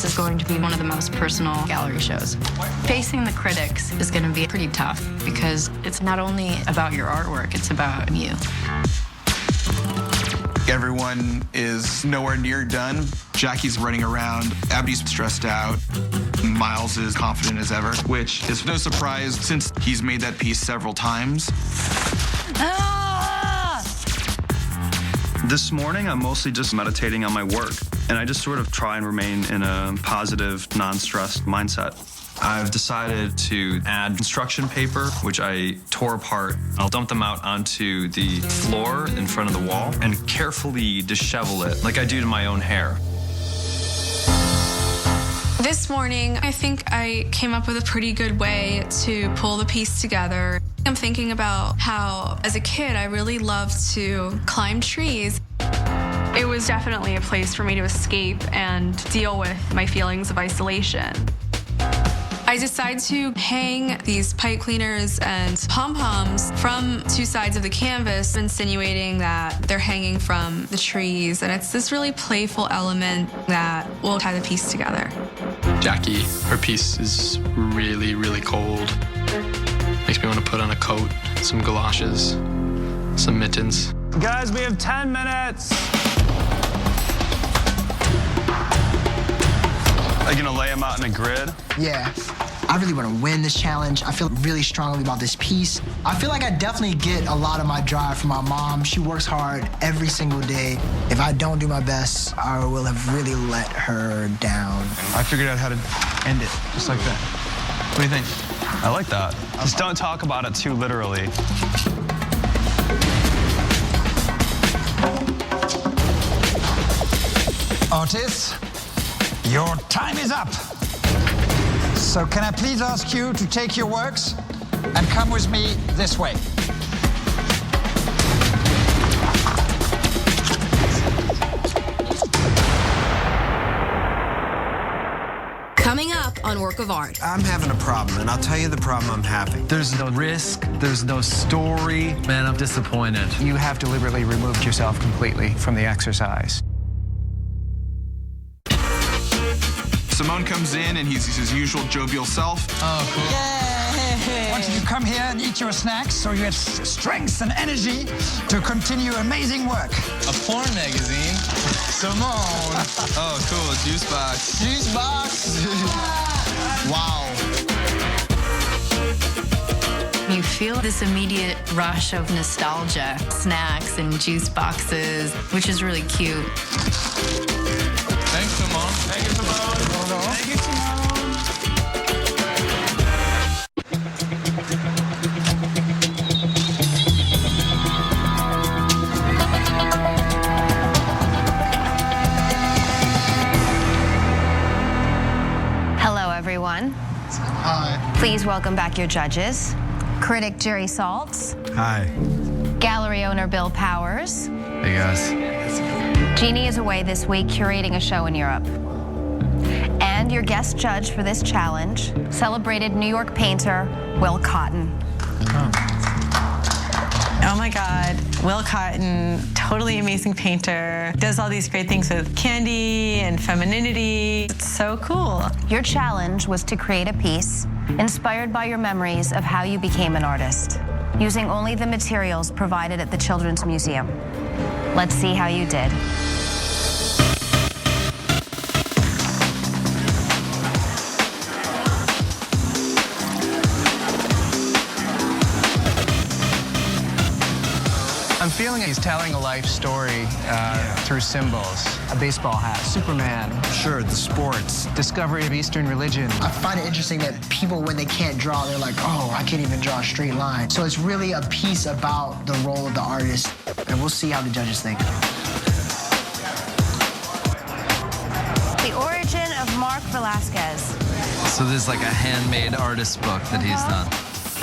this is going to be one of the most personal gallery shows. Facing the critics is going to be pretty tough because it's not only about your artwork, it's about you. Everyone is nowhere near done. Jackie's running around, Abby's stressed out, Miles is confident as ever, which is no surprise since he's made that piece several times. This morning, I'm mostly just meditating on my work, and I just sort of try and remain in a positive, non-stressed mindset. I've decided to add construction paper, which I tore apart. I'll dump them out onto the floor in front of the wall and carefully dishevel it like I do to my own hair. This morning, I think I came up with a pretty good way to pull the piece together. I'm thinking about how, as a kid, I really loved to climb trees. It was definitely a place for me to escape and deal with my feelings of isolation. I decided to hang these pipe cleaners and pom-poms from two sides of the canvas, insinuating that they're hanging from the trees. And it's this really playful element that will tie the piece together. Jackie, her piece is really, really cold. Makes me want to put on a coat, some galoshes, some mittens. Guys, we have 10 minutes. Are you gonna lay them out in a grid? Yeah. I really want to win this challenge. I feel really strongly about this piece. I feel like I definitely get a lot of my drive from my mom. She works hard every single day. If I don't do my best, I will have really let her down. I figured out how to end it, just like that. What do you think? I like that. Just don't talk about it too literally. Otis, your time is up. So can I please ask you to take your works and come with me this way? Coming up on Work of Art. I'm having a problem, and I'll tell you the problem I'm having. There's no risk, there's no story. Man, I'm disappointed. You have deliberately removed yourself completely from the exercise. Simone comes in and he's his usual jovial self. Oh, cool. I want you to come here and eat your snacks so you have strength and energy to continue amazing work. A porn magazine? Simone. Oh, cool, a juice box. Juice box? Wow. You feel this immediate rush of nostalgia, snacks and juice boxes, which is really cute. Thanks, Simone. Thank you, Simone. Thank you, Simone. Hello, everyone. Hi. Please welcome back your judges. Critic Jerry Saltz. Hi. Gallery owner Bill Powers. Hey, guys. Jeannie is away this week curating a show in Europe. And your guest judge for this challenge, celebrated New York painter Will Cotton. Oh my God, Will Cotton, totally amazing painter, does all these great things with candy and femininity. It's so cool. Your challenge was to create a piece inspired by your memories of how you became an artist, using only the materials provided at the Children's Museum. Let's see how you did. I'm feeling he's telling a life story through symbols. A baseball hat, Superman. Sure, the sports. Discovery of Eastern religion. I find it interesting that people, when they can't draw, they're like, oh, I can't even draw a straight line. So it's really a piece about the role of the artist, and we'll see how the judges think. The origin of Mark Velasquez. So there's like a handmade artist book that he's done.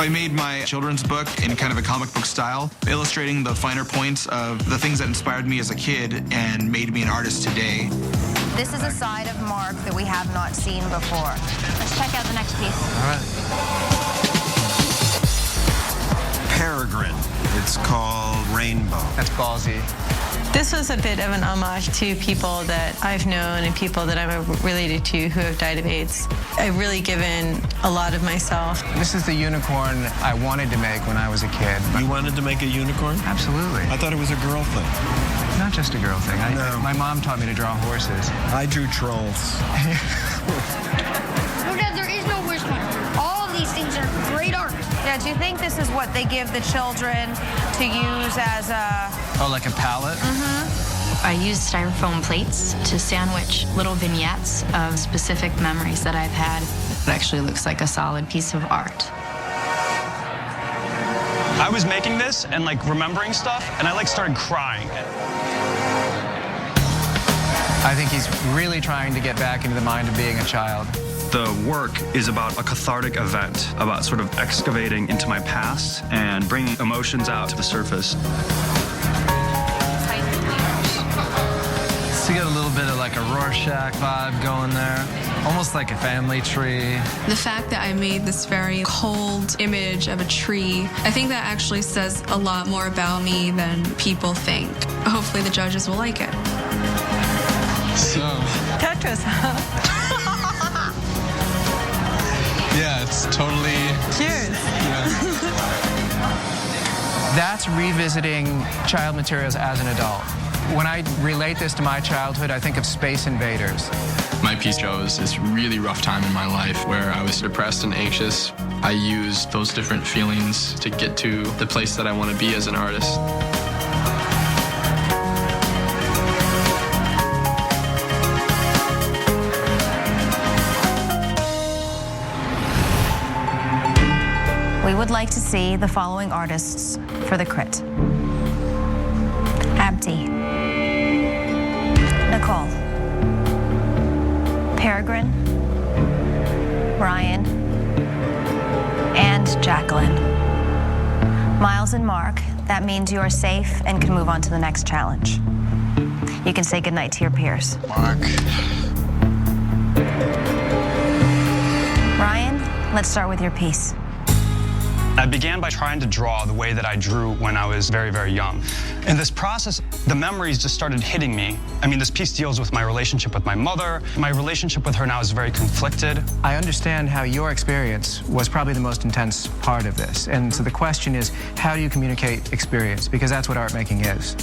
I made my children's book in kind of a comic book style, illustrating the finer points of the things that inspired me as a kid and made me an artist today. This is a side of Mark that we have not seen before. Let's check out the next piece. All right. Peregrine. It's called Rainbow. That's ballsy. This was a bit of an homage to people that I've known and people that I'm related to who have died of AIDS. I've really given a lot of myself. This is the unicorn I wanted to make when I was a kid. You wanted to make a unicorn? Absolutely. I thought it was a girl thing. Not just a girl thing. No. My mom taught me to draw horses. I drew trolls. No, Dad, there is no worst one. All of these things are great art. Yeah, do you think this is what they give the children to use as a... Oh, like a palette? I used styrofoam plates to sandwich little vignettes of specific memories that I've had. It actually looks like a solid piece of art. I was making this and like remembering stuff, and I like started crying. I think he's really trying to get back into the mind of being a child. The work is about a cathartic event, about sort of excavating into my past and bringing emotions out to the surface. So you got a little bit of like a Rorschach vibe going there, almost like a family tree. The fact that I made this very cold image of a tree, I think that actually says a lot more about me than people think. Hopefully the judges will like it. So, Talk to us. yeah, it's totally... Cheers. That's revisiting child materials as an adult. When I relate this to my childhood, I think of Space Invaders. My piece shows this really rough time in my life where I was depressed and anxious. I used those different feelings to get to the place that I want to be as an artist. We would like to see the following artists for the crit. Abdi. Nicole. Peregrine. Ryan. And Jacqueline. Miles and Mark, that means you are safe and can move on to the next challenge. You can say goodnight to your peers. Mark. Ryan, let's start with your piece. I began by trying to draw the way that I drew when I was very, very young. In this process, the memories just started hitting me. I mean, this piece deals with my relationship with my mother. My relationship with her now is very conflicted. I understand how your experience was probably the most intense part of this. And so the question is, how do you communicate experience? Because that's what art making is.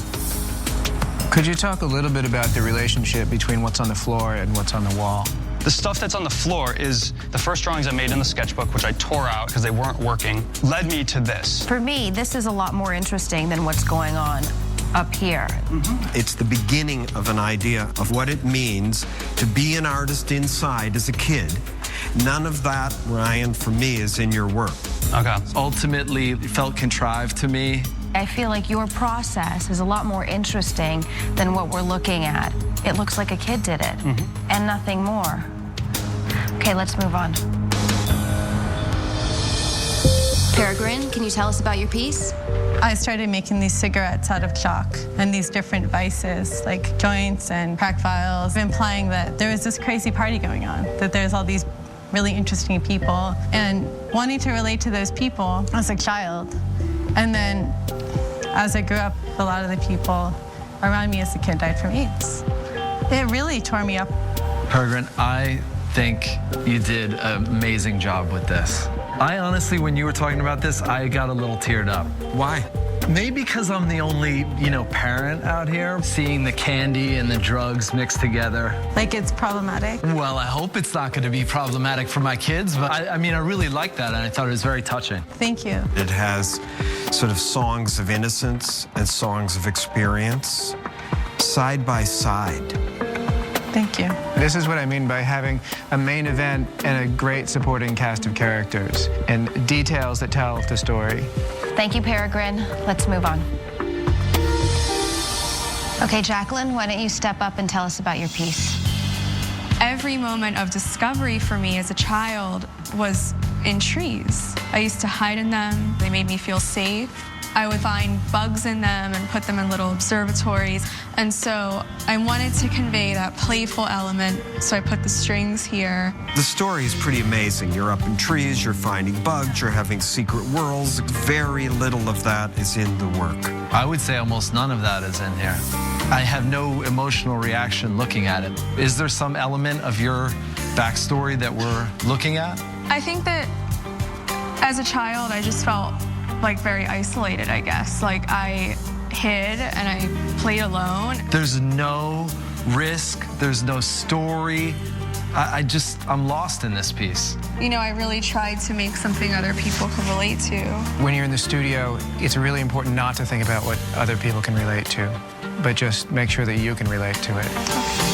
Could you talk a little bit about the relationship between what's on the floor and what's on the wall? The stuff that's on the floor is the first drawings I made in the sketchbook, which I tore out because they weren't working, led me to this. For me, this is a lot more interesting than what's going on up here. It's the beginning of an idea of what it means to be an artist inside as a kid. None of that, Ryan, for me, is in your work. Okay. Ultimately, it felt contrived to me. I feel like your process is a lot more interesting than what we're looking at. It looks like a kid did it, and nothing more. Okay, let's move on. Peregrine, can you tell us about your piece? I started making these cigarettes out of chalk and these different vices, like joints and crack vials, implying that there was this crazy party going on, that there's all these really interesting people, and wanting to relate to those people as a child. And then, as I grew up, a lot of the people around me as a kid died from AIDS. It really tore me up. Peregrine, I think you did an amazing job with this. I honestly, when you were talking about this, I got a little teared up. Why? Maybe because I'm the only, parent out here seeing the candy and the drugs mixed together. Like it's problematic. Well, I hope it's not going to be problematic for my kids, but I really liked that and I thought it was very touching. Thank you. It has sort of songs of innocence and songs of experience side by side. Thank you. This is what I mean by having a main event and a great supporting cast of characters and details that tell the story. Thank you, Peregrine. Let's move on. Okay, Jacqueline, why don't you step up and tell us about your piece? Every moment of discovery for me as a child was in trees. I used to hide in them. They made me feel safe. I would find bugs in them and put them in little observatories. And so I wanted to convey that playful element, so I put the strings here. The story is pretty amazing. You're up in trees, you're finding bugs, you're having secret worlds. Very little of that is in the work. I would say almost none of that is in here. I have no emotional reaction looking at it. Is there some element of your backstory that we're looking at? I think that as a child, I just felt like very isolated, I guess. Like I hid and I played alone. There's no risk, there's no story. I'm lost in this piece. You know, I really tried to make something other people could relate to. When you're in the studio, it's really important not to think about what other people can relate to, but just make sure that you can relate to it.